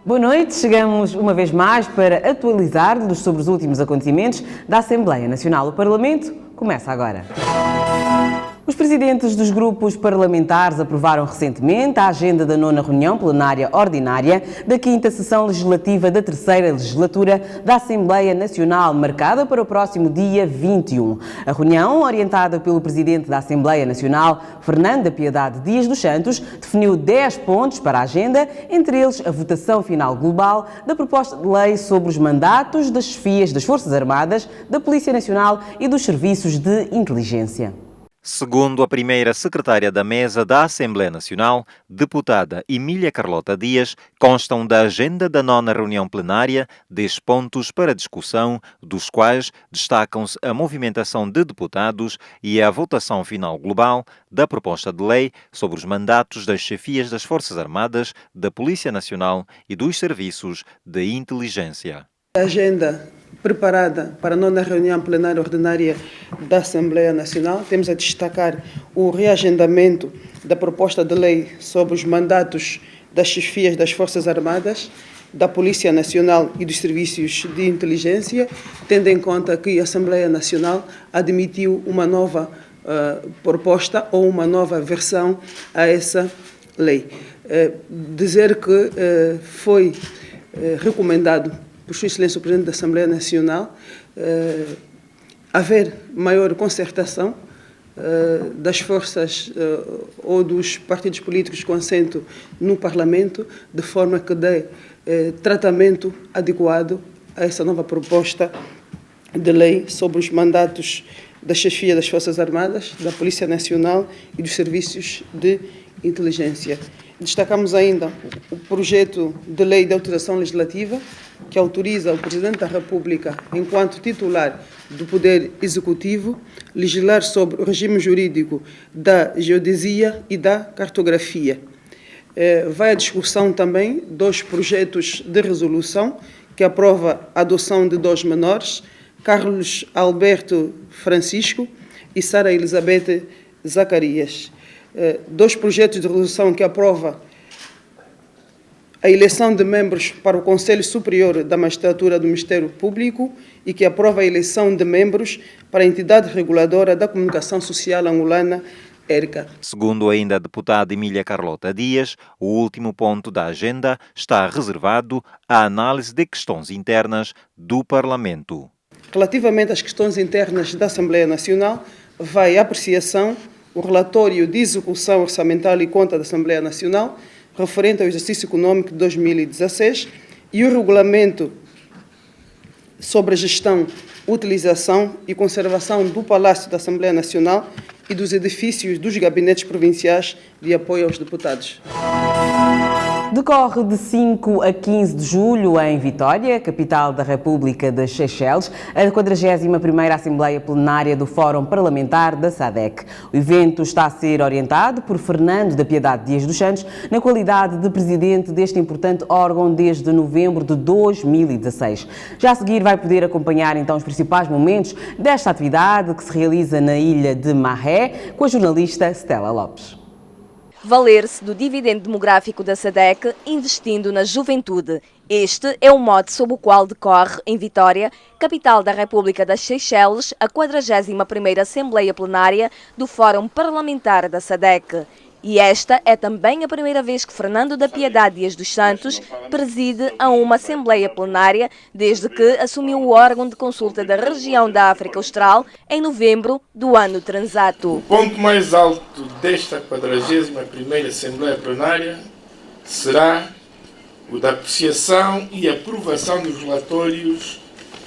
Boa noite, chegamos uma vez mais para atualizar-nos sobre os últimos acontecimentos da Assembleia Nacional. O Parlamento começa agora. Os presidentes dos grupos parlamentares aprovaram recentemente a agenda da 9ª reunião plenária ordinária da 5ª sessão legislativa da 3ª legislatura da Assembleia Nacional, marcada para o próximo dia 21. A reunião, orientada pelo presidente da Assembleia Nacional, Fernando da Piedade Dias dos Santos, definiu 10 pontos para a agenda, entre eles a votação final global da proposta de lei sobre os mandatos das chefias das Forças Armadas, da Polícia Nacional e dos serviços de inteligência. Segundo a primeira secretária da mesa da Assembleia Nacional, deputada Emília Carlota Dias, constam da agenda da 9ª reunião plenária 10 pontos para discussão, dos quais destacam-se a movimentação de deputados e a votação final global da proposta de lei sobre os mandatos das chefias das Forças Armadas, da Polícia Nacional e dos serviços de inteligência. A agenda preparada para a 9ª reunião plenária ordinária da Assembleia Nacional, temos a destacar o reagendamento da proposta de lei sobre os mandatos das chefias das Forças Armadas, da Polícia Nacional e dos serviços de inteligência, tendo em conta que a Assembleia Nacional admitiu uma nova proposta ou uma nova versão a essa lei. Dizer que foi recomendado por Sua Excelência o Presidente da Assembleia Nacional, haver maior concertação das forças ou dos partidos políticos com assento no Parlamento, de forma que dê tratamento adequado a essa nova proposta de lei sobre os mandatos da chefia das Forças Armadas, da Polícia Nacional e dos serviços de inteligência. Destacamos ainda o projeto de lei de autorização legislativa, que autoriza o Presidente da República, enquanto titular do Poder Executivo, legislar sobre o regime jurídico da geodesia e da cartografia. Vai à discussão também 2 projetos de resolução que aprova a adoção de 2 menores, Carlos Alberto Francisco e Sara Elizabeth Zacarias. 2 projetos de resolução que aprova a eleição de membros para o Conselho Superior da Magistratura do Ministério Público e que aprova a eleição de membros para a entidade reguladora da comunicação social angolana, ERCA. Segundo ainda a deputada Emília Carlota Dias, o último ponto da agenda está reservado à análise de questões internas do Parlamento. Relativamente às questões internas da Assembleia Nacional, vai à apreciação o relatório de execução orçamental e conta da Assembleia Nacional, referente ao exercício econômico de 2016, e o regulamento sobre a gestão, utilização e conservação do Palácio da Assembleia Nacional e dos edifícios dos gabinetes provinciais de apoio aos deputados. Decorre de 5 a 15 de julho em Vitória, capital da República das Seychelles, a 41ª Assembleia Plenária do Fórum Parlamentar da SADC. O evento está a ser orientado por Fernando da Piedade Dias dos Santos, na qualidade de presidente deste importante órgão desde novembro de 2016. Já a seguir vai poder acompanhar então os principais momentos desta atividade que se realiza na ilha de Mahé, com a jornalista Stella Lopes. Valer-se do dividendo demográfico da SADC investindo na juventude. Este é o mote sob o qual decorre, em Vitória, capital da República das Seychelles, a 41ª Assembleia Plenária do Fórum Parlamentar da SADC. E esta é também a primeira vez que Fernando da Piedade Dias dos Santos preside a uma Assembleia Plenária desde que assumiu o órgão de consulta da região da África Austral em novembro do ano transato. O ponto mais alto desta 41ª Assembleia Plenária será o da apreciação e aprovação dos relatórios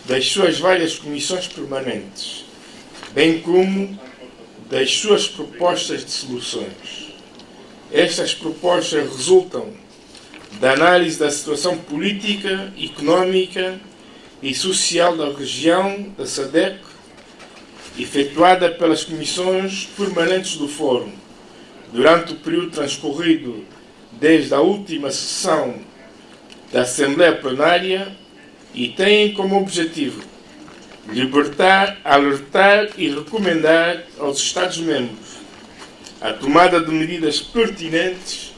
das suas várias comissões permanentes, bem como das suas propostas de soluções. Estas propostas resultam da análise da situação política, económica e social da região da SADC, efetuada pelas comissões permanentes do Fórum, durante o período transcorrido desde a última sessão da Assembleia Plenária e têm como objetivo libertar, alertar e recomendar aos Estados-membros a tomada de medidas pertinentes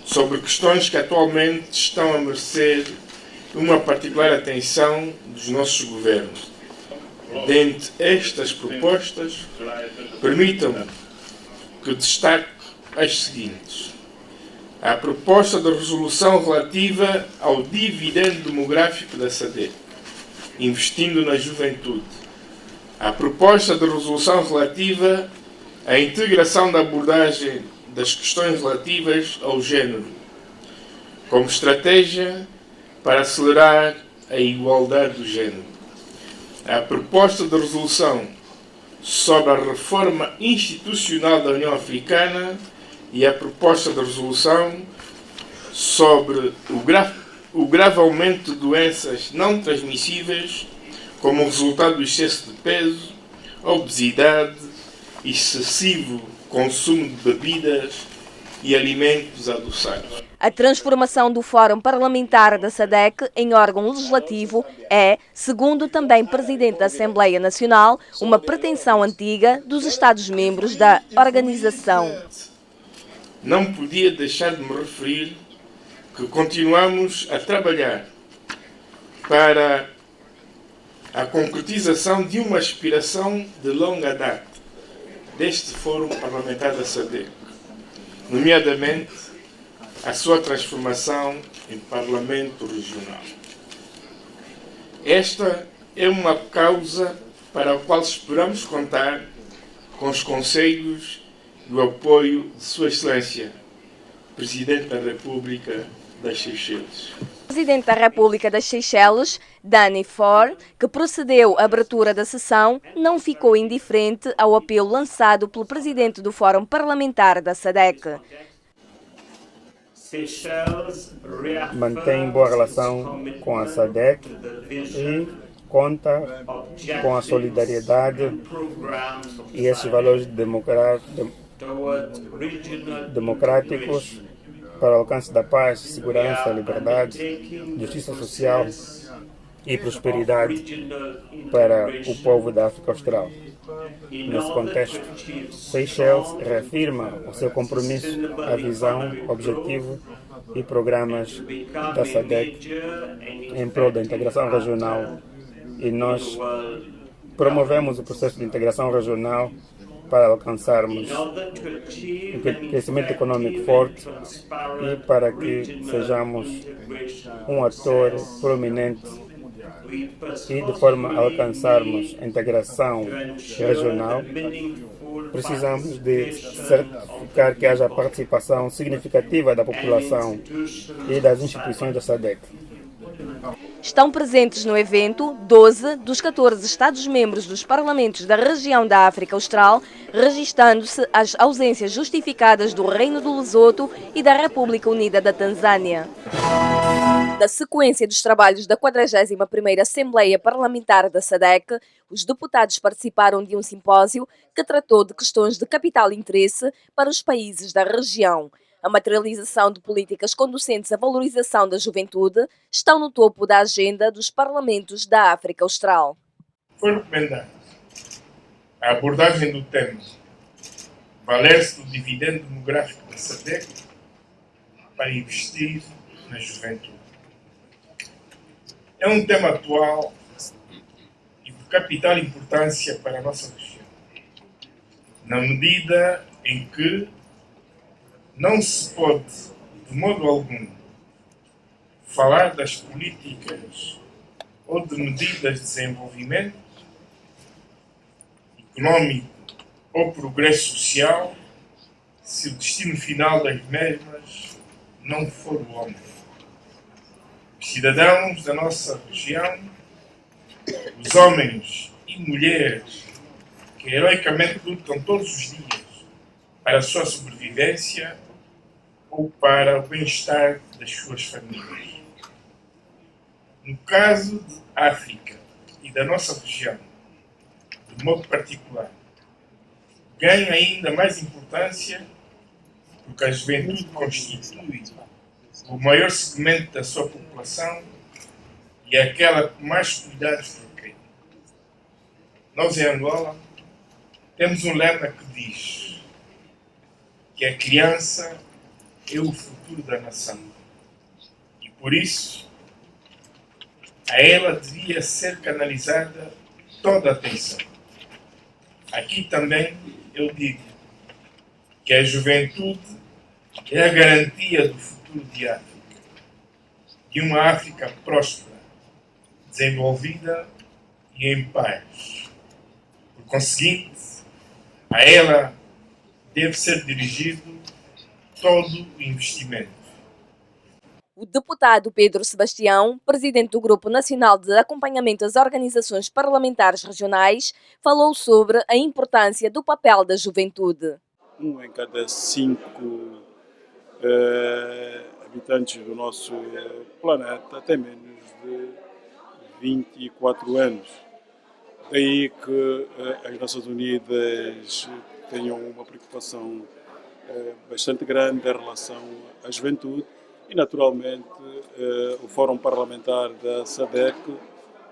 sobre questões que atualmente estão a merecer uma particular atenção dos nossos governos. Dentre estas propostas, permitam-me que destaque as seguintes. A proposta de resolução relativa ao dividendo demográfico da SADC, investindo na juventude. A proposta de resolução relativa à integração da abordagem das questões relativas ao género, como estratégia para acelerar a igualdade do género. A proposta de resolução sobre a reforma institucional da União Africana e a proposta de resolução sobre o grave aumento de doenças não transmissíveis como resultado do excesso de peso, obesidade, excessivo consumo de bebidas e alimentos adoçados. A transformação do Fórum Parlamentar da SADC em órgão legislativo é, segundo também Presidente da Assembleia Nacional, uma pretensão antiga dos Estados-membros da organização. Não podia deixar de me referir que continuamos a trabalhar para a concretização de uma aspiração de longa data deste Fórum Parlamentar da SADC, nomeadamente a sua transformação em Parlamento Regional. Esta é uma causa para a qual esperamos contar com os conselhos e o apoio de Sua Excelência, Presidente da República das Seychelles. Presidente da República das Seychelles, Danny Faure, que procedeu à abertura da sessão, não ficou indiferente ao apelo lançado pelo Presidente do Fórum Parlamentar da SADC. Mantém boa relação com a SADC e conta com a solidariedade e esses valores democráticos para o alcance da paz, segurança, liberdade, justiça social e prosperidade para o povo da África Austral. Nesse contexto, Seychelles reafirma o seu compromisso, a visão, objetivo e programas da SADC em prol da integração regional, e nós promovemos o processo de integração regional para alcançarmos um crescimento econômico forte e para que sejamos um ator prominente e de forma a alcançarmos a integração regional, precisamos de certificar que haja participação significativa da população e das instituições da SADC. Estão presentes no evento 12 dos 14 Estados-membros dos Parlamentos da região da África Austral, registando-se as ausências justificadas do Reino do Lesoto e da República Unida da Tanzânia. Na sequência dos trabalhos da 41ª Assembleia Parlamentar da SADC, os deputados participaram de um simpósio que tratou de questões de capital interesse para os países da região. A materialização de políticas conducentes à valorização da juventude estão no topo da agenda dos parlamentos da África Austral. Foi recomendado a abordagem do tema valer-se do dividendo demográfico da SADC para investir na juventude. É um tema atual e de capital importância para a nossa região, na medida em que não se pode, de modo algum, falar das políticas ou de medidas de desenvolvimento econômico ou progresso social se o destino final das mesmas não for o homem. Os cidadãos da nossa região, os homens e mulheres que heroicamente lutam todos os dias para a sua sobrevivência ou para o bem-estar das suas famílias. No caso de África e da nossa região, de modo particular, ganha ainda mais importância porque a juventude constitui o maior segmento da sua população e é aquela que mais cuidados requer. Nós, em Angola, temos um lema que diz que a criança é o futuro da nação. E por isso, a ela devia ser canalizada toda a atenção. Aqui também eu digo que a juventude é a garantia do futuro de África, de uma África próspera, desenvolvida e em paz. Por conseguinte, a ela deve ser dirigido todo o investimento. O deputado Pedro Sebastião, presidente do Grupo Nacional de Acompanhamento às Organizações Parlamentares Regionais, falou sobre a importância do papel da juventude. 1 em cada 5 habitantes do nosso planeta tem menos de 24 anos. Daí que as Nações Unidas tenham uma preocupação bastante grande em relação à juventude e, naturalmente, o Fórum Parlamentar da SADC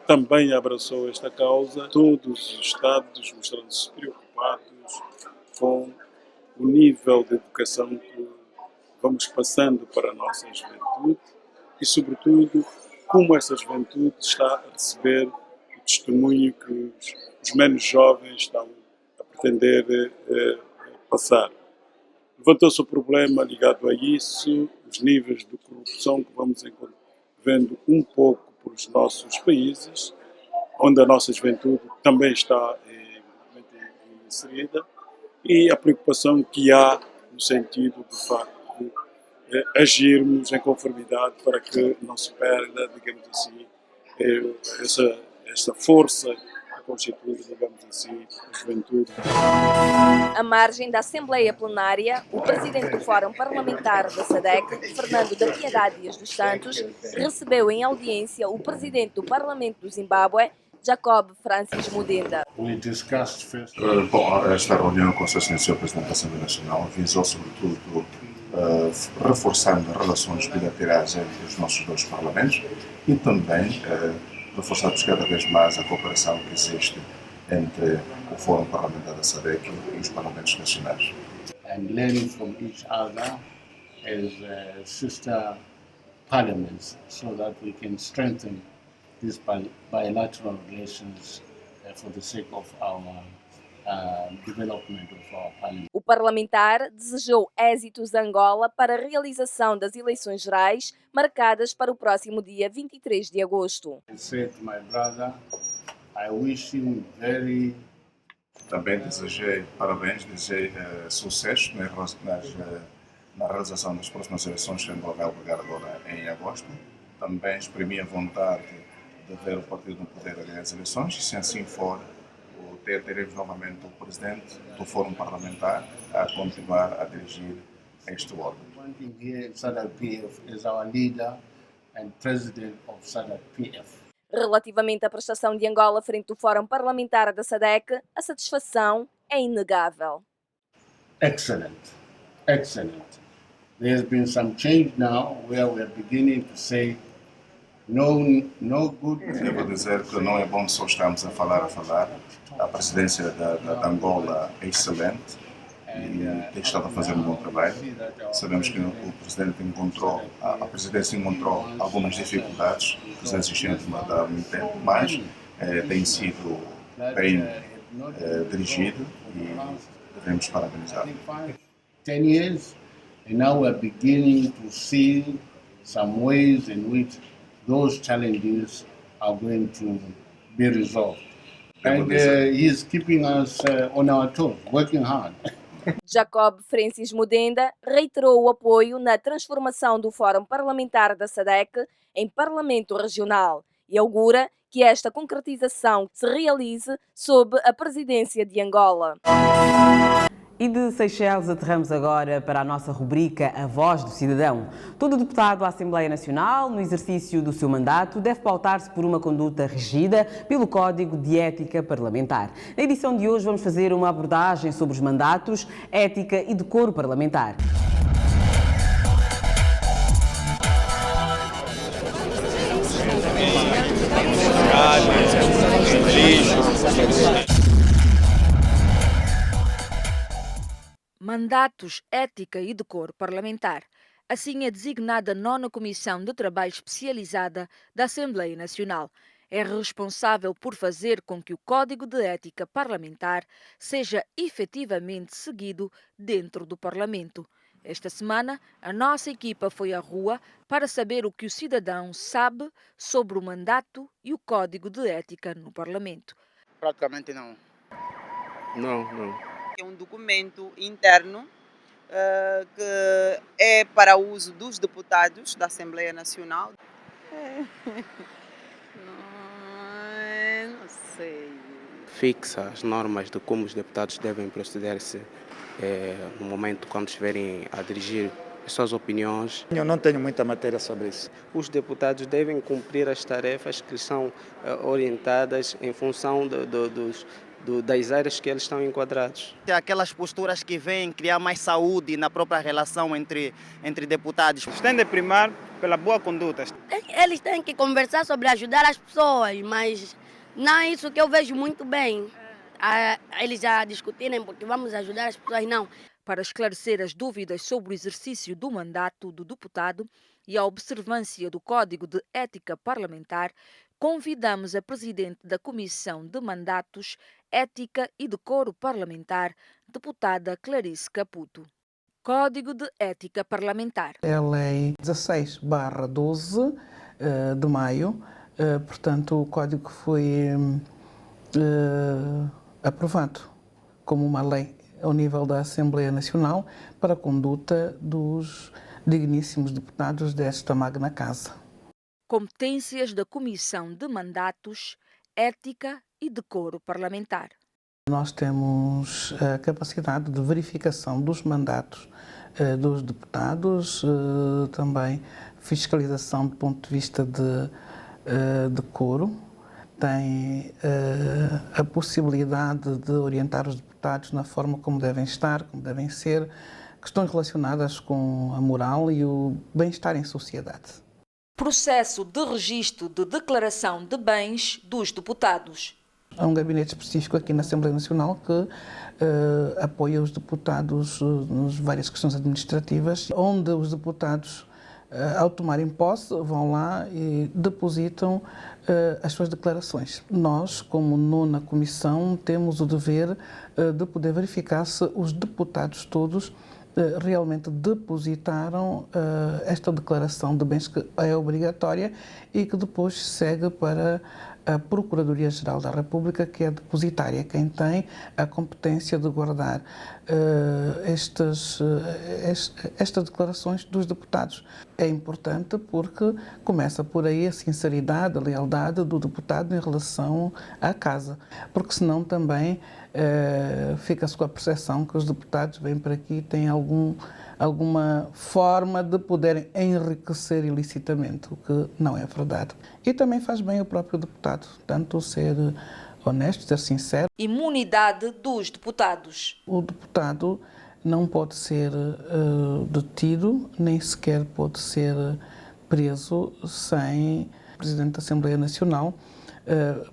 também abraçou esta causa. Todos os Estados mostrando-se preocupados com o nível de educação que vamos passando para a nossa juventude e, sobretudo, como essa juventude está a receber o testemunho que os menos jovens estão a pretender passar. Levantou-se o problema ligado a isso, os níveis de corrupção que vamos vendo um pouco pelos nossos países, onde a nossa juventude também está inserida, e a preocupação que há no sentido, de facto, de agirmos em conformidade para que não se perda, digamos assim, essa força que constitui, digamos assim, a juventude. À margem da Assembleia Plenária, o presidente do Fórum Parlamentar da SADC, Fernando da Piedade Dias dos Santos, recebeu em audiência o presidente do Parlamento do Zimbábue, Jacob Francis Mudenda. Esta reunião com o Sr. Presidente da Assembleia Nacional visou, sobretudo, reforçando as relações bilaterais entre os nossos dois parlamentos e também reforçarmos cada vez mais a cooperação que existe entre o Fórum Parlamentar da SADC e os parlamentos nacionais. And learning from each other as sister parliaments so that we can strengthen these bilateral relations for the sake of our development of our parliament. O parlamentar desejou êxitos a Angola para a realização das eleições gerais marcadas para o próximo dia 23 de agosto. I said to my brother, I wish him very. Também desejei parabéns, desejei sucesso na realização das próximas eleições que Angola vai albergar agora em agosto. Também exprimi a vontade de ver o partido no poder a ganhar as eleições e, se assim for, teremos novamente o presidente do Fórum Parlamentar a continuar a dirigir este órgão. SADC-PF as our leader and president of SADC-PF. Relativamente à prestação de Angola frente ao Fórum Parlamentar da SADC, a satisfação é inegável. Excellent, excellent. There has been some change now where we are beginning to say no good. Devo dizer que não é bom só estarmos a falar. A presidência da Angola é excelente e tem estado a fazer um bom trabalho. Sabemos que o presidente a presidência encontrou algumas dificuldades que já existiam há muito tempo, mas tem sido bem dirigido e devemos parabenizá-lo. 10 years, and now we are beginning to see some ways in which those challenges are going to be resolved. And he is keeping us on our toes, working hard. Jacob Francis Mudenda reiterou o apoio na transformação do Fórum Parlamentar da SADC em Parlamento Regional e augura que esta concretização se realize sob a presidência de Angola. E de Seychelles aterramos agora para a nossa rubrica A Voz do Cidadão. Todo deputado à Assembleia Nacional, no exercício do seu mandato, deve pautar-se por uma conduta regida pelo Código de Ética Parlamentar. Na edição de hoje vamos fazer uma abordagem sobre os mandatos, ética e decoro parlamentar. Mandatos, ética e decoro parlamentar. Assim é designada a 9ª Comissão de Trabalho Especializada da Assembleia Nacional. É responsável por fazer com que o Código de Ética Parlamentar seja efetivamente seguido dentro do Parlamento. Esta semana, a nossa equipa foi à rua para saber o que o cidadão sabe sobre o mandato e o Código de Ética no Parlamento. Praticamente não. Não. É um documento interno que é para uso dos deputados da Assembleia Nacional. Não sei. Fixa as normas de como os deputados devem proceder-se no momento quando estiverem a dirigir as suas opiniões. Eu não tenho muita matéria sobre isso. Os deputados devem cumprir as tarefas que são orientadas em função das áreas que eles estão enquadrados. Aquelas posturas que vêm criar mais saúde na própria relação entre deputados. Tem de primar pela boa conduta. Eles têm que conversar sobre ajudar as pessoas, mas não é isso que eu vejo muito bem. Eles já discutirem porque vamos ajudar as pessoas, não. Para esclarecer as dúvidas sobre o exercício do mandato do deputado e a observância do Código de Ética Parlamentar, convidamos a Presidente da Comissão de Mandatos, Ética e Decoro Parlamentar, deputada Clarice Caputo. Código de Ética Parlamentar. É a Lei 16/12 de maio, portanto o Código foi aprovado como uma lei ao nível da Assembleia Nacional para a conduta dos digníssimos deputados desta magna casa. Competências da Comissão de Mandatos, Ética e Decoro Parlamentar. Nós temos a capacidade de verificação dos mandatos dos deputados, também fiscalização do ponto de vista de decoro, tem a possibilidade de orientar os deputados na forma como devem estar, como devem ser, questões relacionadas com a moral e o bem-estar em sociedade. Processo de registro de declaração de bens dos deputados. Há um gabinete específico aqui na Assembleia Nacional que apoia os deputados nas várias questões administrativas, onde os deputados, ao tomarem posse, vão lá e depositam as suas declarações. Nós, como 9ª Comissão, temos o dever de poder verificar se os deputados todos realmente depositaram esta declaração de bens, que é obrigatória e que depois segue para a Procuradoria-Geral da República, que é depositária, quem tem a competência de guardar estas declarações dos deputados. É importante porque começa por aí a sinceridade, a lealdade do deputado em relação à casa, porque senão também fica-se com a percepção que os deputados vêm para aqui e têm alguma forma de poderem enriquecer ilicitamente, o que não é verdade. E também faz bem o próprio deputado, tanto ser honesto, ser sincero. Imunidade dos deputados. O deputado não pode ser detido, nem sequer pode ser preso sem o Presidente da Assembleia Nacional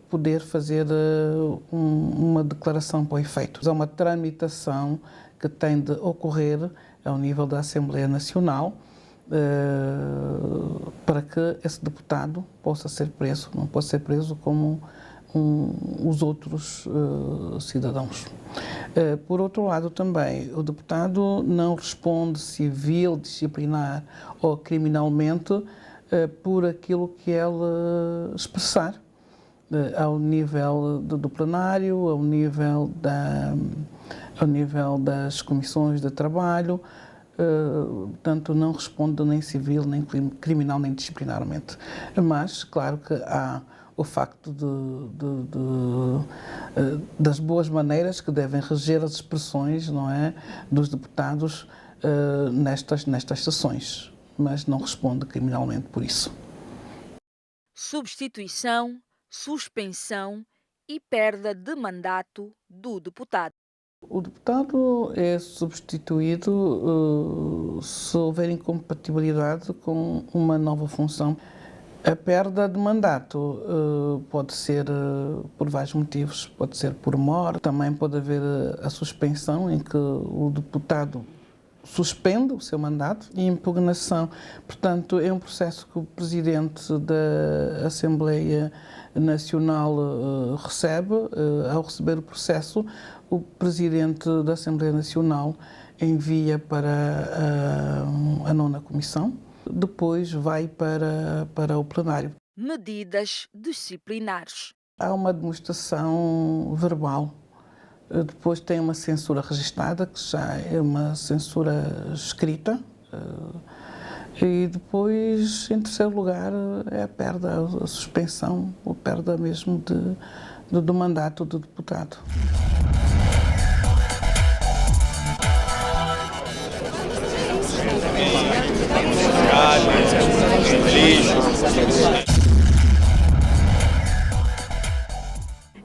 poder fazer uma declaração para o efeito. É uma tramitação que tem de ocorrer ao nível da Assembleia Nacional para que esse deputado possa ser preso, não pode ser preso como os outros cidadãos. Por outro lado, também, o deputado não responde civil, disciplinar ou criminalmente por aquilo que ele expressar ao nível do plenário, ao nível das comissões de trabalho, portanto não responde nem civil, nem criminal, nem disciplinarmente. Mas, claro que há o facto das boas maneiras que devem reger as expressões, não é, dos deputados nestas sessões, mas não responde criminalmente por isso. Substituição, suspensão e perda de mandato do deputado. O deputado é substituído se houver incompatibilidade com uma nova função. A perda de mandato pode ser por vários motivos, pode ser por morte, também pode haver a suspensão, em que o deputado suspende o seu mandato, e impugnação. Portanto, é um processo que o Presidente da Assembleia Nacional recebe. Ao receber o processo, o Presidente da Assembleia Nacional envia para a 9ª Comissão, depois vai para o plenário. Medidas disciplinares. Há uma demonstração verbal, depois tem uma censura registada, que já é uma censura escrita, e depois, em terceiro lugar, é a perda, a suspensão, ou perda mesmo do mandato do deputado.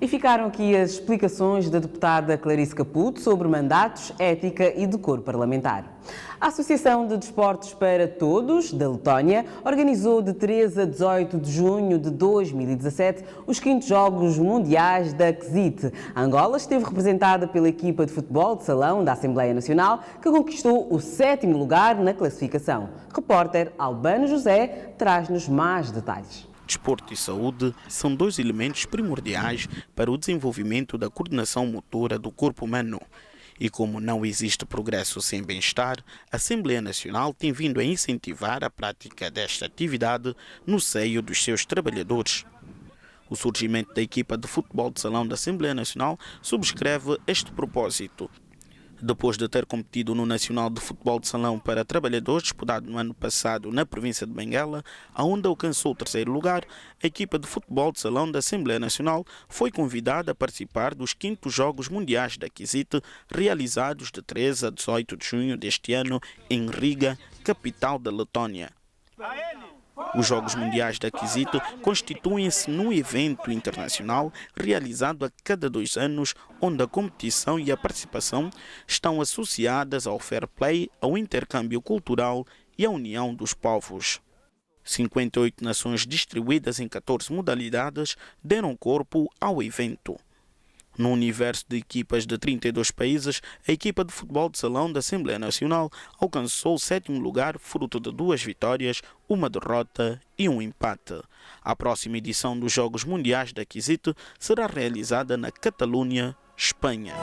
E ficaram aqui as explicações da deputada Clarice Caputo sobre mandatos, ética e decoro parlamentar. A Associação de Desportos para Todos, da Letónia, organizou de 13 a 18 de junho de 2017 os 5º Jogos Mundiais da KZIT. A Angola esteve representada pela equipa de futebol de salão da Assembleia Nacional, que conquistou o 7º lugar na classificação. Repórter Albano José traz-nos mais detalhes. Desporto e saúde são dois elementos primordiais para o desenvolvimento da coordenação motora do corpo humano. E como não existe progresso sem bem-estar, a Assembleia Nacional tem vindo a incentivar a prática desta atividade no seio dos seus trabalhadores. O surgimento da equipa de futebol de salão da Assembleia Nacional subscreve este propósito. Depois de ter competido no Nacional de Futebol de Salão para Trabalhadores, disputado no ano passado na província de Benguela, onde alcançou o 3º lugar, a equipa de futebol de salão da Assembleia Nacional foi convidada a participar dos 5º Jogos Mundiais da KZIT, realizados de 13 a 18 de junho deste ano em Riga, capital da Letónia. Os Jogos Mundiais da KZIT constituem-se num evento internacional realizado a cada 2 anos, onde a competição e a participação estão associadas ao fair play, ao intercâmbio cultural e à união dos povos. 58 nações distribuídas em 14 modalidades deram corpo ao evento. No universo de equipas de 32 países, a equipa de futebol de salão da Assembleia Nacional alcançou o 7º lugar, fruto de 2 vitórias, 1 derrota e 1 empate. A próxima edição dos Jogos Mundiais da KZIT será realizada na Catalunha, Espanha.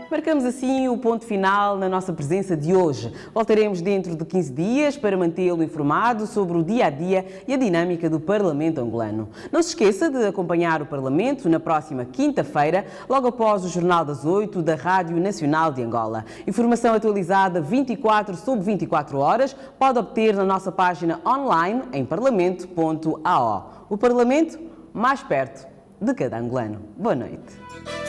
Marcamos assim o ponto final na nossa presença de hoje. Voltaremos dentro de 15 dias para mantê-lo informado sobre o dia-a-dia e a dinâmica do Parlamento angolano. Não se esqueça de acompanhar o Parlamento na próxima quinta-feira, logo após o Jornal das 8 da Rádio Nacional de Angola. Informação atualizada 24 sobre 24 horas pode obter na nossa página online em parlamento.ao. O Parlamento mais perto de cada angolano. Boa noite.